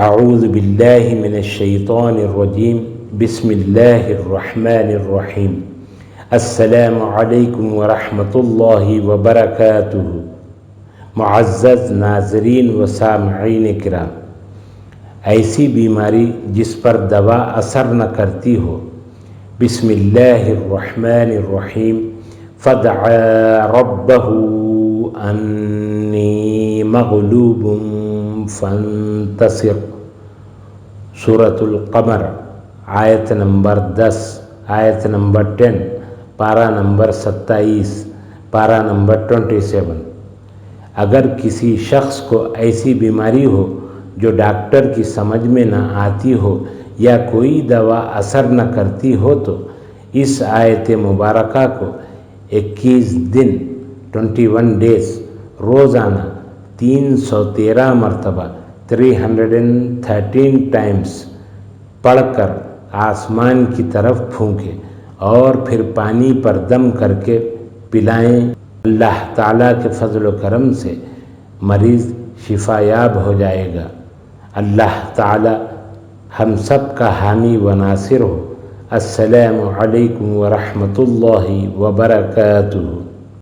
اعوذ باللہ من الشیطان الرجیم بسم اللہ الرحمن الرحیم السلام علیکم ورحمۃ اللہ وبرکاتہ۔ معزز ناظرین و سامعین کرام، ایسی بیماری جس پر دوا اثر نہ کرتی ہو، بسم اللہ الرحمن الرحیم فدعا ربہ انی مغلوب فانتصر، سورۃ القمر، آیت نمبر 10، آیت نمبر 10، پارہ نمبر 27، پارہ نمبر 27۔ اگر کسی شخص کو ایسی بیماری ہو جو ڈاکٹر کی سمجھ میں نہ آتی ہو یا کوئی دوا اثر نہ کرتی ہو تو اس آیت مبارکہ کو 21 دن 21 ڈیز روزانہ 313 مرتبہ 313 ٹائمز پڑھ کر آسمان کی طرف پھونکے اور پھر پانی پر دم کر کے پلائیں۔ اللہ تعالیٰ کے فضل و کرم سے مریض شفا یاب ہو جائے گا۔ اللہ تعالیٰ ہم سب کا حامی و ناصر ہو۔ السلام علیکم ورحمۃ اللہ وبرکاتہ۔